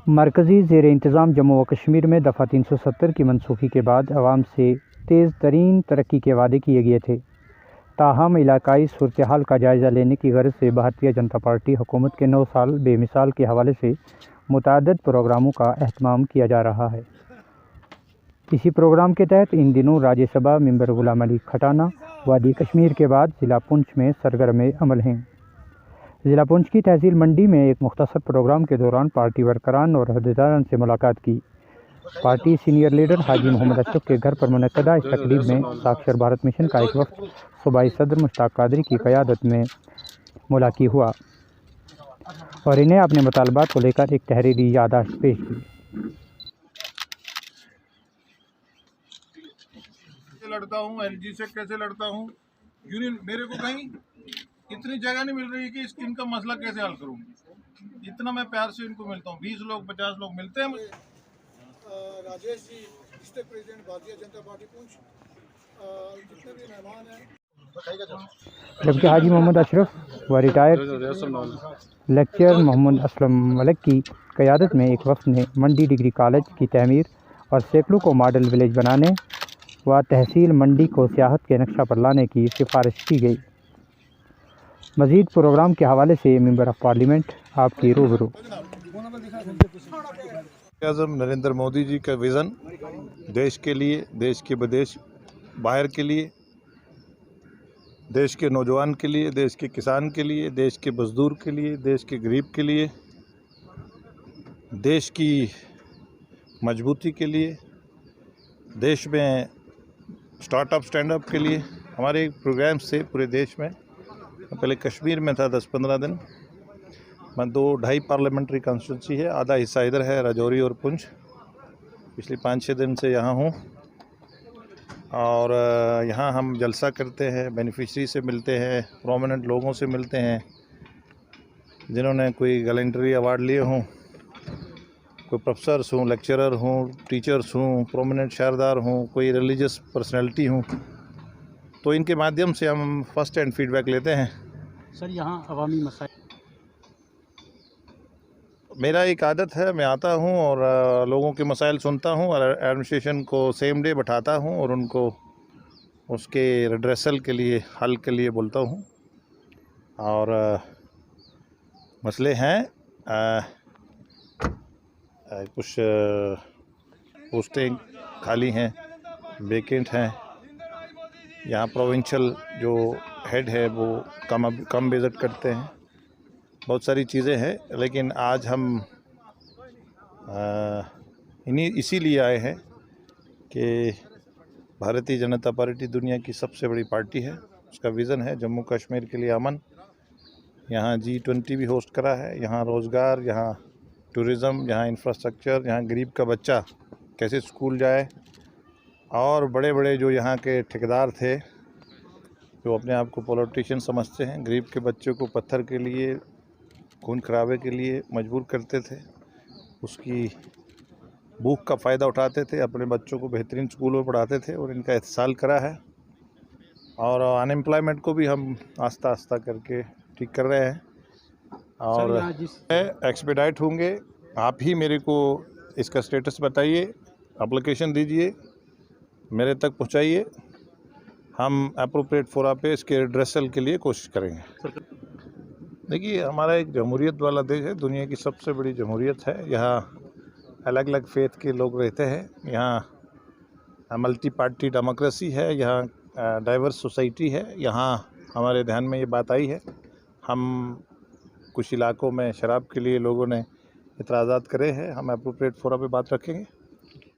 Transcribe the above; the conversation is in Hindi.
मरकज़ी ज़ेर इंतज़ाम जम्मू व कश्मीर में दफ़ा 370 की मनसूखी के बाद अवाम से तेज़ तरीन तरक्की के वादे किए गए थे। ताहम इलाकाई सूरत हाल का जायज़ा लेने की गर्ज से भारतीय जनता पार्टी हुकूमत के 9 साल बेमिसाल के हवाले से मुतअद्दिद प्रोग्रामों का अहतमाम किया जा रहा है। इसी प्रोग्राम के तहत इन दिनों राज्यसभा मेंबर गुलाम अली खटाना वादी कश्मीर के बाद ज़िला पुंछ में सरगर्म अमल हैं। ज़िला पुंछ की तहसील मंडी में एक मुख्तसर प्रोग्राम के दौरान पार्टी वर्करान और अहदेदारान से मुलाकात की। पार्टी सीनियर लीडर हाजी मोहम्मद अशरफ के घर पर मुनक्कदा इस तकरीब में साक्षर भारत मिशन का एक वक्त सूबाई सदर मुश्ताक कादरी की क़यादत में मुलाकी हुआ और इन्हें अपने मुतालबात को लेकर एक तहरीरी याददाश्त पेश की। लड़ता हूँ, एलजी से कैसे लड़ता हूँ, यूनियन मेरे को कहीं इतनी जगह नहीं मिल रही कि इनका मसला कैसे हल करूँ। इतना मैं प्यार से इनको मिलता हूँ, 20 लोग 50 लोग मिलते हैं मुझे। Rajesh ji district president Bharatiya Janata party Poonch, जितने भी मेहमान हैं, जबकि हाजी मोहम्मद अशरफ व रिटायर्ड लेक्चरर मोहम्मद असलम मलिक की क़यादत में एक वक्त ने मंडी डिग्री कॉलेज की तमीर और सैकड़ों को मॉडल विलेज बनाने व तहसील मंडी को सियाहत के नक्शा पर लाने की सिफारिश की गई। मज़ीद प्रोग्राम के हवाले से मेंबर ऑफ पार्लियामेंट आपकी रूबरू। आज़म नरेंद्र मोदी जी का विज़न देश के लिए, देश के विदेश बाहर के लिए, देश के नौजवान के लिए, देश के किसान के लिए, देश के मजदूर के लिए, देश के गरीब के लिए, देश की मजबूती के लिए, देश में स्टार्टअप स्टैंडअप के लिए हमारे प्रोग्राम से पूरे देश में। पहले कश्मीर में था 10-15 दिन। मैं 2-2.5 पार्लियामेंट्री कॉन्स्टिट्यूंसी है, आधा हिस्सा इधर है राजौरी और पुंछ। पिछले 5-6 दिन से यहाँ हूँ और यहाँ हम जलसा करते हैं, बेनिफिशरी से मिलते हैं, प्रोमिनेंट लोगों से मिलते हैं जिन्होंने कोई गैलेंट्री अवार्ड लिए हों, कोई प्रोफेसर्स हों, लेक्चरर हों, टीचर्स हों, प्रोमिनेंट शहरदार हों, कोई रिलीजियस पर्सनैलिटी हों। तो इनके माध्यम से हम फर्स्ट हैंड फीडबैक लेते हैं। सर, यहाँ अवामी मसाइल मेरा एक आदत है, मैं आता हूँ और लोगों के मसाइल सुनता हूँ और एडमिनिस्ट्रेशन को सेम डे बैठाता हूँ और उनको उसके रिड्रेसल के लिए, हल के लिए बोलता हूँ। और मसले हैं, कुछ पोस्टें खाली हैं, वेकेंट हैं। यहाँ प्रोविंशियल जो हेड है वो कम विज़िट करते हैं। बहुत सारी चीज़ें हैं, लेकिन आज हम इसीलिए आए हैं कि भारतीय जनता पार्टी दुनिया की सबसे बड़ी पार्टी है। उसका विज़न है जम्मू कश्मीर के लिए अमन। यहाँ G20 भी होस्ट करा है। यहाँ रोज़गार, यहाँ टूरिज़म, यहाँ इंफ्रास्ट्रक्चर, यहाँ गरीब का बच्चा कैसे स्कूल जाए। और बड़े बड़े जो यहाँ के ठेकेदार थे, जो अपने आप को पॉलिटिशियन समझते हैं, गरीब के बच्चों को पत्थर के लिए, खून खराबे के लिए मजबूर करते थे, उसकी भूख का फ़ायदा उठाते थे, अपने बच्चों को बेहतरीन स्कूलों में पढ़ाते थे और इनका इत्साल करा है। और अनएम्प्लॉयमेंट को भी हम आस्ता आस्ता करके ठीक कर रहे हैं और एक्सपेडाइट होंगे। आप ही मेरे को इसका स्टेटस बताइए, एप्लीकेशन दीजिए, मेरे तक पहुंचाइए। हम एप्रोप्रिएट फोरा पे इसके रिड्रेसल के लिए कोशिश करेंगे। देखिए, हमारा एक जमहूरियत वाला देश है, दुनिया की सबसे बड़ी जमहूरियत है। यहाँ अलग अलग फेथ के लोग रहते हैं, यहाँ मल्टी पार्टी डेमोक्रेसी है, यहाँ डाइवर्स सोसाइटी है। यहाँ हमारे ध्यान में ये बात आई है, हम कुछ इलाकों में शराब के लिए लोगों ने इतराज़ात करे हैं, हम एप्रोप्रिएट फोरा पे बात रखेंगे।